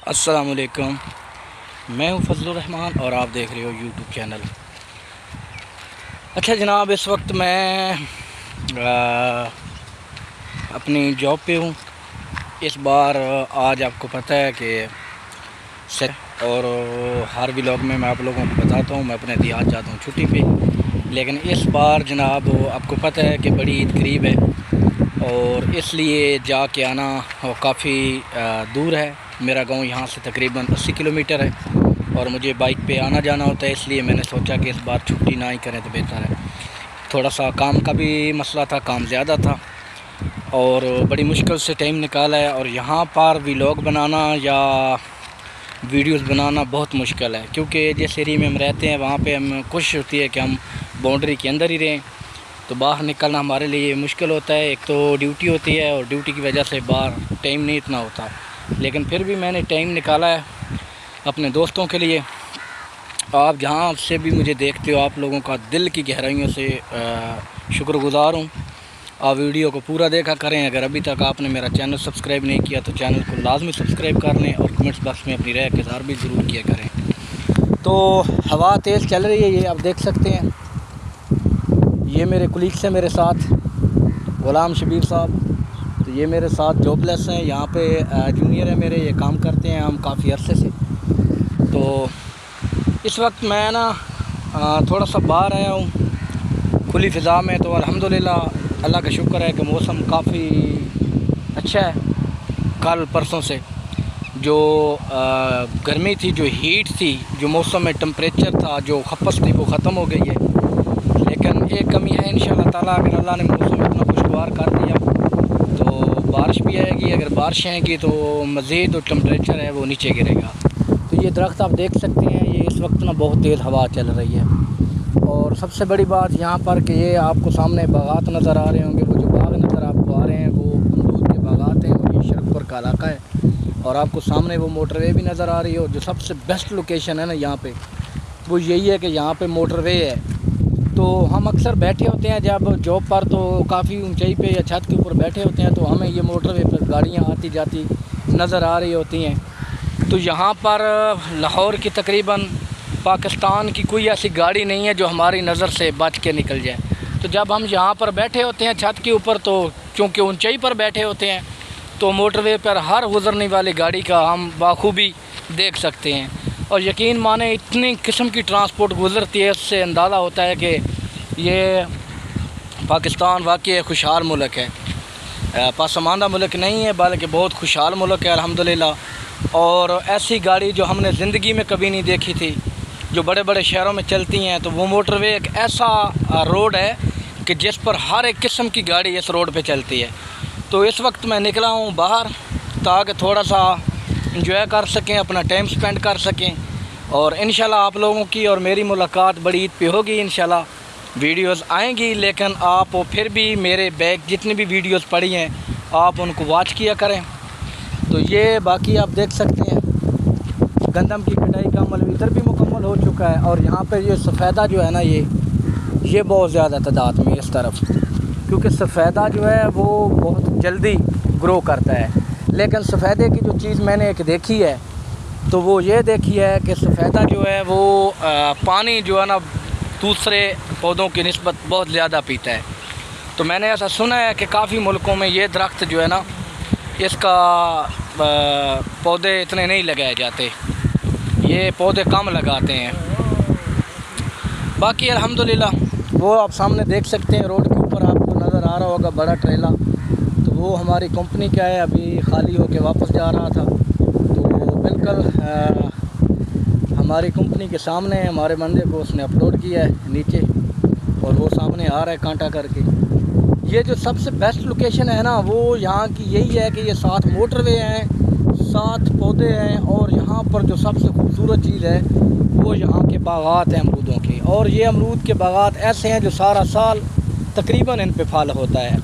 अस्सलामुअलैकुम। मैं हूं फजलुर रहमान और आप देख रहे हो यूट्यूब चैनल। अच्छा जनाब, इस वक्त मैं अपनी जॉब पे हूं। इस बार आज आपको पता है कि और हर व्लॉग में मैं आप लोगों को बताता हूं मैं अपने देहात जाता हूं छुट्टी पे। लेकिन इस बार जनाब आपको पता है कि बड़ी ईद करीब है और इसलिए जाके आना काफ़ी दूर है। मेरा गांव यहाँ से तकरीबन 80 किलोमीटर है और मुझे बाइक पे आना जाना होता है, इसलिए मैंने सोचा कि इस बार छुट्टी ना ही करें तो बेहतर है। थोड़ा सा काम का भी मसला था, काम ज़्यादा था और बड़ी मुश्किल से टाइम निकाला है। और यहाँ पर व्लॉग बनाना या वीडियोस बनाना बहुत मुश्किल है, क्योंकि जिस एरिया में हम रहते हैं वहाँ पे हम कोशिश होती है कि हम बाउंड्री के अंदर ही रहें, तो बाहर निकलना हमारे लिए मुश्किल होता है। एक तो ड्यूटी होती है और ड्यूटी की वजह से बाहर टाइम नहीं इतना होता, लेकिन फिर भी मैंने टाइम निकाला है अपने दोस्तों के लिए। आप जहाँ से भी मुझे देखते हो, आप लोगों का दिल की गहराइयों से शुक्रगुज़ार हूँ। आप वीडियो को पूरा देखा करें। अगर अभी तक आपने मेरा चैनल सब्सक्राइब नहीं किया तो चैनल को लाजमी सब्सक्राइब कर लें और कमेंट्स बॉक्स में अपनी राय का इज़हार भी ज़रूर किया करें। तो हवा तेज़ चल रही है, ये आप देख सकते हैं। ये मेरे कुलीग्स हैं मेरे साथ, ग़ुलाम शबीर साहब, तो ये मेरे साथ जॉबलेस हैं। यहाँ पे जूनियर है मेरे, ये काम करते हैं हम काफ़ी अरसे से। तो इस वक्त मैं ना थोड़ा सा बाहर आया हूँ खुली फ़िज़ा में। तो अल्हम्दुलिल्लाह अल्लाह का शुक्र है कि मौसम काफ़ी अच्छा है। कल परसों से जो गर्मी थी, जो हीट थी, जो मौसम में टेम्परेचर था, जो खपस थी, वो ख़त्म हो गई है। लेकिन एक कमी है, इंशाअल्लाह ताला अगर अल्लाह ने मौसम इतना खुशगवार कर दिया तो बारिश भी आएगी। अगर बारिश आएगी तो मज़ीद जो टेम्परेचर है वो नीचे गिरेगा। तो ये दरख्त आप देख सकते हैं, ये इस वक्त ना बहुत तेज़ हवा चल रही है। और सबसे बड़ी बात यहाँ पर कि ये आपको सामने बागात नज़र आ रहे होंगे, वो जो बाग नज़र आपको आ रहे हैं वो अमरूद के बागात हैं और ये शरकपुर का इलाका है। और आपको सामने वो मोटरवे भी नज़र आ रही है। और जो सबसे बेस्ट लोकेशन है ना यहाँ पे, वो यही है कि यहाँ पे मोटरवे है। तो हम अक्सर बैठे होते हैं जब जॉब पर, तो काफ़ी ऊंचाई पे या छत के ऊपर बैठे होते हैं, तो हमें ये मोटरवे पर गाड़ियाँ आती जाती नज़र आ रही होती हैं। तो यहाँ पर लाहौर की तकरीबन पाकिस्तान की कोई ऐसी गाड़ी नहीं है जो हमारी नज़र से बच के निकल जाए। तो जब हम यहाँ पर बैठे होते हैं छत के ऊपर, तो चूँकि ऊंचाई पर बैठे होते हैं तो मोटरवे पर हर गुज़रने वाली गाड़ी का हम बाखूबी देख सकते हैं। और यकीन माने इतनी किस्म की ट्रांसपोर्ट गुज़रती है, इससे अंदाज़ा होता है कि ये पाकिस्तान वाकई खुशहाल मुल्क है। पासमानदा मुल्क नहीं है बल्कि बहुत खुशहाल मुल्क है अल्हम्दुलिल्लाह। और ऐसी गाड़ी जो हमने ज़िंदगी में कभी नहीं देखी थी, जो बड़े बड़े शहरों में चलती हैं, तो वो मोटरवे एक ऐसा रोड है कि जिस पर हर एक किस्म की गाड़ी इस रोड पे चलती है। तो इस वक्त मैं निकला हूँ बाहर ताकि थोड़ा सा इंजॉय कर सकें, अपना टाइम स्पेंड कर सकें। और इंशाल्लाह आप लोगों की और मेरी मुलाकात बड़ी ईद पे होगी। इंशाल्लाह वीडियोस आएंगी, लेकिन आप फिर भी मेरे बैक जितनी भी वीडियोस पड़ी हैं आप उनको वॉच किया करें। तो ये बाकी आप देख सकते हैं गंदम की कटाई का अमल इधर भी मुकम्मल हो चुका है। और यहाँ पर ये सफ़ेदा जो है ना, ये बहुत ज़्यादा तादाद में इस तरफ, क्योंकि सफ़ेदा जो है वो बहुत जल्दी ग्रो करता है। लेकिन सफ़ेदे की जो चीज़ मैंने एक देखी है, तो वो ये देखी है कि सफ़ेदा जो है वो पानी जो है ना दूसरे पौधों की निस्बत बहुत ज़्यादा पीता है। तो मैंने ऐसा सुना है कि काफ़ी मुल्कों में ये दरख्त जो है ना, इसका पौधे इतने नहीं लगाए जाते, ये पौधे कम लगाते हैं। बाकी अल्हम्दुलिल्लाह वो आप सामने देख सकते हैं, रोड के ऊपर आपको नज़र आ रहा होगा बड़ा ट्रेला, तो वो हमारी कंपनी का है, अभी खाली होके वापस जा रहा था। तो बिल्कुल हमारी कंपनी के सामने हमारे बंदे को उसने अपलोड किया है नीचे, और वो सामने आ रहा है कांटा करके। ये जो सबसे बेस्ट लोकेशन है ना, वो यहाँ की यही है कि ये 7 मोटरवे हैं, 7 पौधे हैं, और यहाँ पर जो सबसे खूबसूरत चीज़ है वो यहाँ के बागात हैं अमरूदों के। और ये अमरूद के बागात ऐसे हैं जो सारा साल तकरीबन इन पे फल होता है।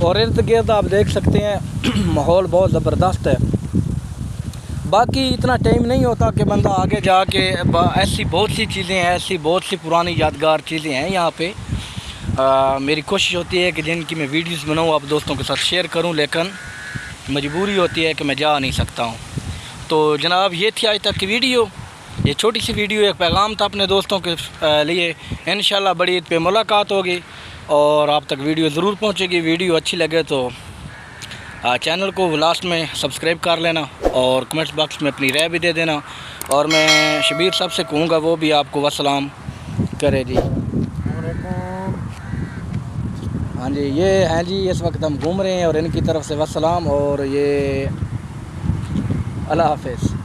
और इर्द गिर्द आप देख सकते हैं माहौल बहुत ज़बरदस्त है। बाकी इतना टाइम नहीं होता कि बंदा आगे जाके, ऐसी बहुत सी चीज़ें हैं, ऐसी बहुत सी पुरानी यादगार चीज़ें हैं यहाँ पे। मेरी कोशिश होती है कि जिनकी मैं वीडियोस बनाऊँ, आप दोस्तों के साथ शेयर करूँ, लेकिन मजबूरी होती है कि मैं जा नहीं सकता हूँ। तो जनाब ये थी आज तक की वीडियो, ये छोटी सी वीडियो, एक पैगाम था अपने दोस्तों के लिए। इंशाल्लाह बड़ी ईद पे मुलाकात होगी और आप तक वीडियो ज़रूर पहुंचेगी। वीडियो अच्छी लगे तो चैनल को लास्ट में सब्सक्राइब कर लेना और कमेंट्स बॉक्स में अपनी राय भी दे देना। और मैं शबीर साहब से कहूँगा वो भी आपको वसलाम करे जी। हाँ जी, ये हैं जी, इस वक्त हम घूम रहे हैं और इनकी तरफ से वसलाम और ये अल्लाह हाफ़िज़।